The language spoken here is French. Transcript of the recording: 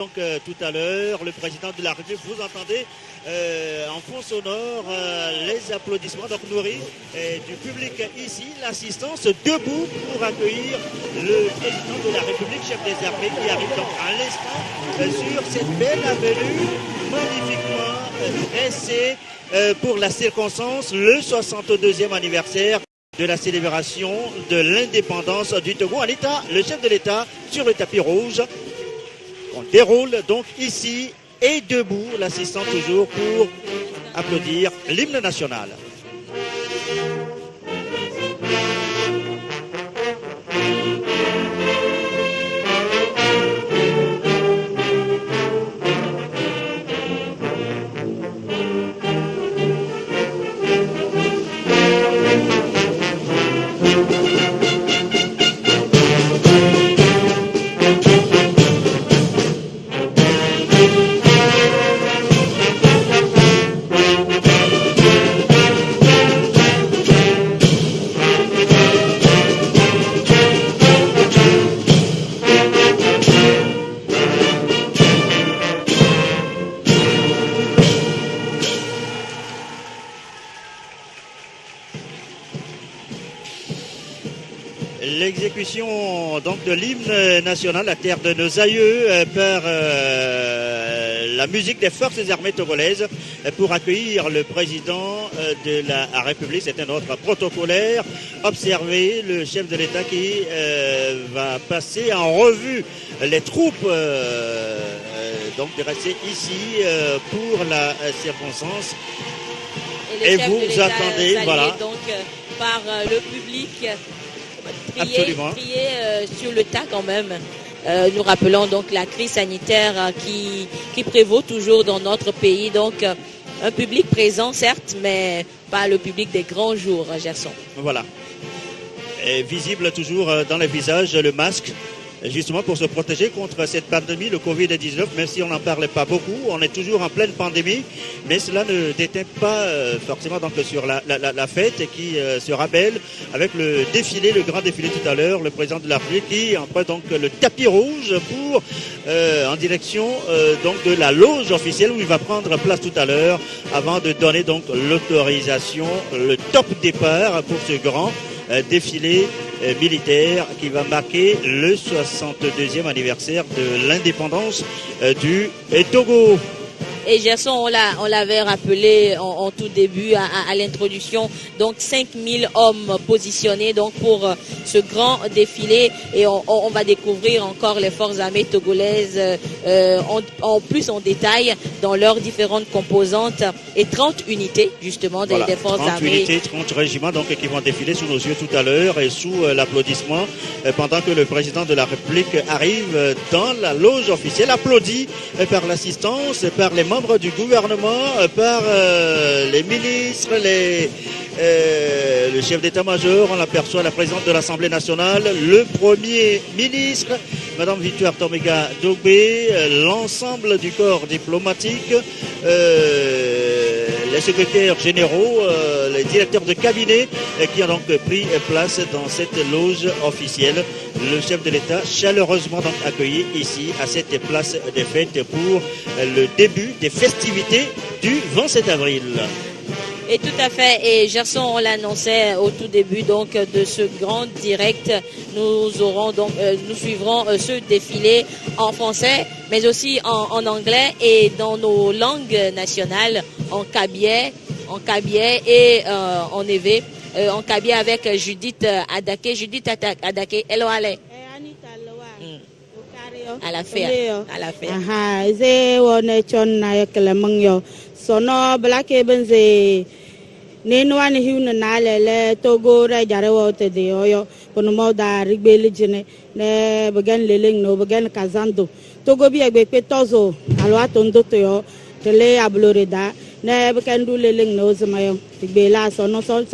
Donc tout à l'heure, le président de la République, vous entendez en fond sonore les applaudissements donc nourris du public ici, l'assistance debout pour accueillir le président de la République, chef des armées, qui arrive donc à l'instant sur cette belle avenue magnifiquement dressée pour la circonstance, le 62e anniversaire de la célébration de l'indépendance du Togo. En état, le chef de l'État sur le tapis rouge. On déroule donc ici et debout, l'assistant toujours pour applaudir l'hymne national. L'exécution donc de l'hymne national, la terre de nos aïeux, par la musique des forces armées togolaises pour accueillir le président de la République. C'est un ordre protocolaire. Observez le chef de l'État qui va passer en revue les troupes donc dressées ici pour la circonstance. Et vous attendez, voilà. Donc par le public. Prier sur le tas quand même. Nous rappelons donc la crise sanitaire qui prévaut toujours dans notre pays. Donc un public présent certes, mais pas le public des grands jours, Gerson. Voilà. Et visible toujours dans les visages le masque, justement pour se protéger contre cette pandémie, le Covid-19, même si on n'en parle pas beaucoup, on est toujours en pleine pandémie, mais cela ne déteint pas forcément donc sur la fête qui sera belle avec le défilé, le grand défilé tout à l'heure, le président de la République qui emprunte donc le tapis rouge pour en direction donc de la loge officielle où il va prendre place tout à l'heure avant de donner donc l'autorisation, le top départ pour ce grand défilé militaire qui va marquer le 62e anniversaire de l'indépendance du Togo. Et Gerson, on l'avait rappelé en tout début à l'introduction, donc 5000 hommes positionnés donc pour ce grand défilé et on va découvrir encore les forces armées togolaises en plus en détail dans leurs différentes composantes et 30 unités justement des forces armées. 30 unités, 30 régiments donc qui vont défiler sous nos yeux tout à l'heure et sous l'applaudissement pendant que le président de la République arrive dans la loge officielle, applaudi par l'assistance, par les membres du gouvernement, par les ministres, le chef d'état-major, on aperçoit la présidente de l'Assemblée nationale, le premier ministre, Madame Victoire Tomega Dogbe, l'ensemble du corps diplomatique, les secrétaires généraux, les directeurs de cabinet qui ont donc pris place dans cette loge officielle. Le chef de l'État chaleureusement donc accueilli ici à cette place des fêtes pour le début des festivités du 27 avril. Et tout à fait, et Gerson, on l'annonçait au tout début donc de ce grand direct, nous suivrons ce défilé en français, mais aussi en anglais et dans nos langues nationales, en kabyé et en évé, en kabyé avec Judith Adake. Judith Adake, hello ale. À la fin. Aha, ze wone chonna yakle mangyo. Sono blake benze. Nenwa ni hiuna na lele Togo ra jarewo te de oyo. Pono mo da rigbeli jine ne bagan leleng no bagan kazando. Togo bi egbe pe tozo alwa tondo to yo tele abloreda ne bakan du leleng no zamayo. Tigbela sono so